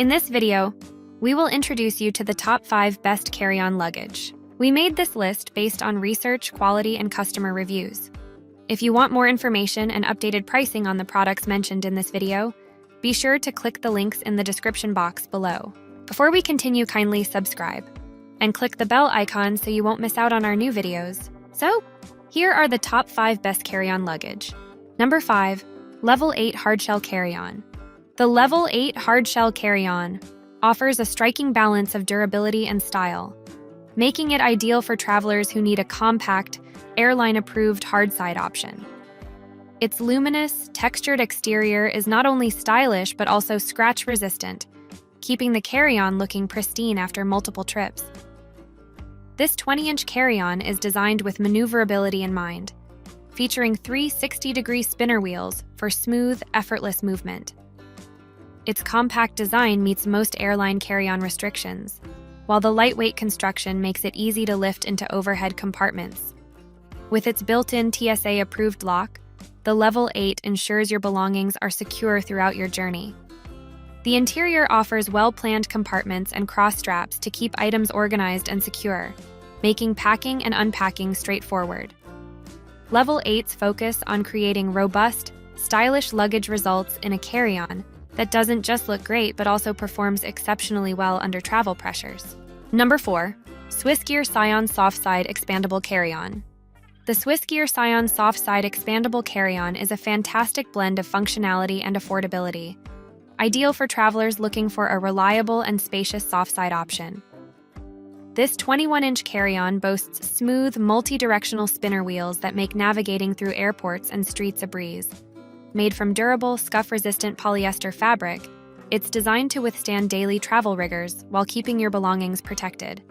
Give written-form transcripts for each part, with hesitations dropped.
In this video, we will introduce you to the top 5 best carry-on luggage. We made this list based on research, quality, and customer reviews. If you want more information and updated pricing on the products mentioned in this video, be sure to click the links in the description box below. Before we continue, kindly subscribe and click the bell icon so you won't miss out on our new videos. So, here are the top 5 best carry-on luggage. Number 5. Level 8 Hardshell Carry-On. The Level 8 Hardshell Carry-On offers a striking balance of durability and style, making it ideal for travelers who need a compact, airline-approved hardside option. Its luminous, textured exterior is not only stylish but also scratch-resistant, keeping the carry-on looking pristine after multiple trips. This 20-inch carry-on is designed with maneuverability in mind, featuring 3 60-degree spinner wheels for smooth, effortless movement. Its compact design meets most airline carry-on restrictions, while the lightweight construction makes it easy to lift into overhead compartments. With its built-in TSA-approved lock, the Level 8 ensures your belongings are secure throughout your journey. The interior offers well-planned compartments and cross straps to keep items organized and secure, making packing and unpacking straightforward. Level 8's focus on creating robust, stylish luggage results in a carry-on that doesn't just look great but also performs exceptionally well under travel pressures. Number 4. Swissgear Scion Softside Expandable Carry-On. The Swissgear Scion Softside Expandable Carry-On is a fantastic blend of functionality and affordability, ideal for travelers looking for a reliable and spacious softside option. This 21-inch carry-on boasts smooth, multi-directional spinner wheels that make navigating through airports and streets a breeze. Made from durable, scuff-resistant polyester fabric, it's designed to withstand daily travel rigors while keeping your belongings protected.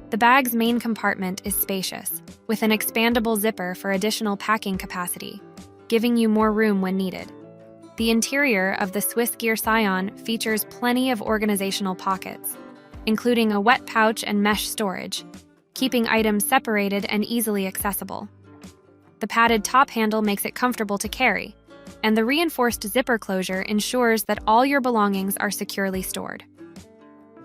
The bag's main compartment is spacious, with an expandable zipper for additional packing capacity, giving you more room when needed. The interior of the Swissgear Scion features plenty of organizational pockets, including a wet pouch and mesh storage, keeping items separated and easily accessible. The padded top handle makes it comfortable to carry, and the reinforced zipper closure ensures that all your belongings are securely stored.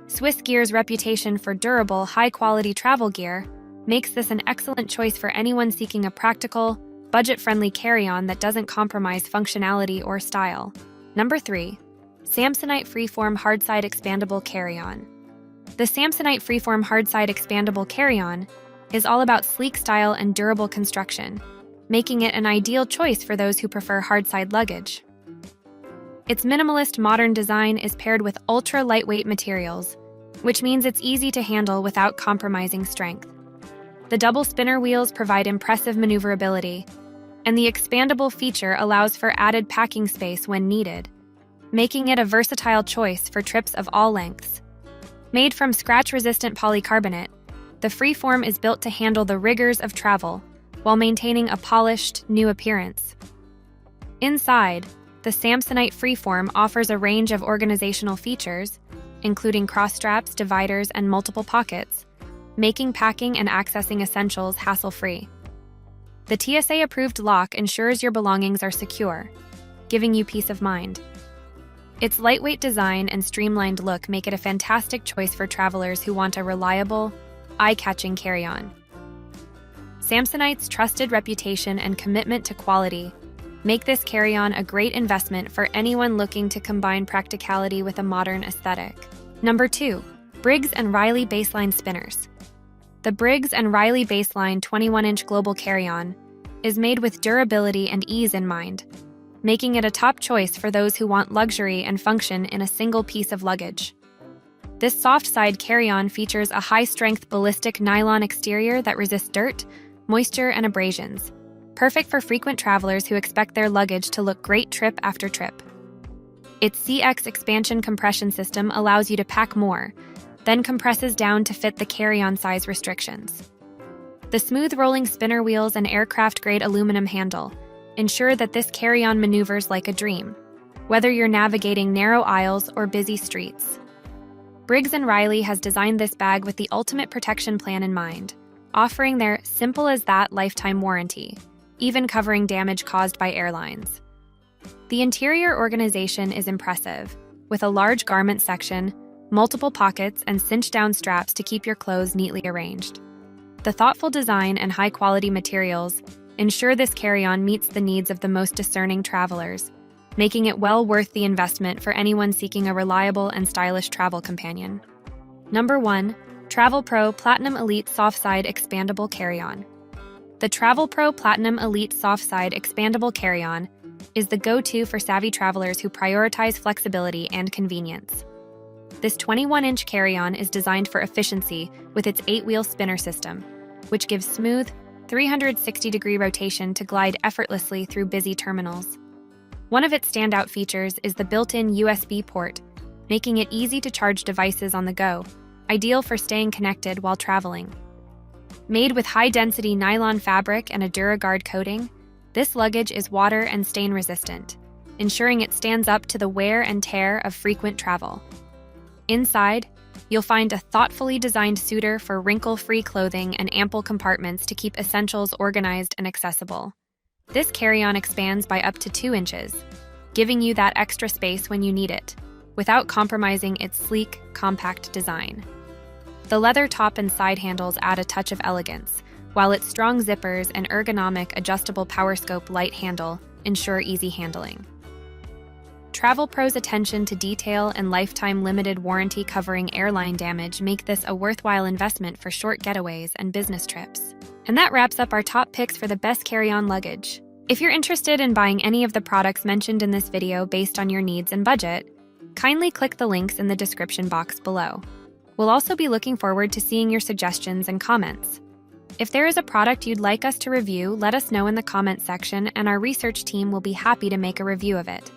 Swissgear's reputation for durable, high-quality travel gear makes this an excellent choice for anyone seeking a practical, budget-friendly carry-on that doesn't compromise functionality or style. Number 3. Samsonite Freeform Hardside Expandable Carry-On. The Samsonite Freeform Hardside Expandable Carry-On is all about sleek style and durable construction, making it an ideal choice for those who prefer hardside luggage. Its minimalist modern design is paired with ultra-lightweight materials, which means it's easy to handle without compromising strength. The double spinner wheels provide impressive maneuverability, and the expandable feature allows for added packing space when needed, making it a versatile choice for trips of all lengths. Made from scratch-resistant polycarbonate, the Freeform is built to handle the rigors of travel while maintaining a polished, new appearance. Inside, the Samsonite Freeform offers a range of organizational features, including cross straps, dividers, and multiple pockets, making packing and accessing essentials hassle-free. The TSA-approved lock ensures your belongings are secure, giving you peace of mind. Its lightweight design and streamlined look make it a fantastic choice for travelers who want a reliable, eye-catching carry-on. Samsonite's trusted reputation and commitment to quality make this carry-on a great investment for anyone looking to combine practicality with a modern aesthetic. Number 2. Briggs & Riley Baseline Spinners. The Briggs & Riley Baseline 21-inch global carry-on is made with durability and ease in mind, making it a top choice for those who want luxury and function in a single piece of luggage. This soft-side carry-on features a high-strength ballistic nylon exterior that resists dirt, moisture, and abrasions, perfect for frequent travelers who expect their luggage to look great trip after trip. Its CX expansion compression system allows you to pack more, then compresses down to fit the carry-on size restrictions. The smooth rolling spinner wheels and aircraft-grade aluminum handle ensure that this carry-on maneuvers like a dream, whether you're navigating narrow aisles or busy streets. Briggs & Riley has designed this bag with the ultimate protection plan in mind, offering their simple as that lifetime warranty, even covering damage caused by airlines. The interior organization is impressive, with a large garment section, multiple pockets, and cinch-down straps to keep your clothes neatly arranged. The thoughtful design and high-quality materials ensure this carry-on meets the needs of the most discerning travelers, making it well worth the investment for anyone seeking a reliable and stylish travel companion. Number 1. Travel Pro Platinum Elite Softside Expandable Carry-On. The Travel Pro Platinum Elite Softside Expandable Carry-On is the go-to for savvy travelers who prioritize flexibility and convenience. This 21-inch carry-on is designed for efficiency with its 8-wheel spinner system, which gives smooth, 360-degree rotation to glide effortlessly through busy terminals. One of its standout features is the built-in USB port, making it easy to charge devices on the go, ideal for staying connected while traveling. Made with high-density nylon fabric and a DuraGuard coating, this luggage is water and stain-resistant, ensuring it stands up to the wear and tear of frequent travel. Inside, you'll find a thoughtfully designed suitor for wrinkle-free clothing and ample compartments to keep essentials organized and accessible. This carry-on expands by up to 2 inches, giving you that extra space when you need it, without compromising its sleek, compact design. The leather top and side handles add a touch of elegance, while its strong zippers and ergonomic adjustable PowerScope light handle ensure easy handling. Travel Pro's attention to detail and lifetime limited warranty covering airline damage make this a worthwhile investment for short getaways and business trips. And that wraps up our top picks for the best carry-on luggage. If you're interested in buying any of the products mentioned in this video based on your needs and budget, kindly click the links in the description box below. We'll also be looking forward to seeing your suggestions and comments. If there is a product you'd like us to review, let us know in the comment section and our research team will be happy to make a review of it.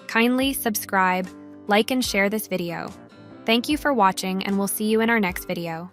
Kindly subscribe, like, and share this video. Thank you for watching, and we'll see you in our next video.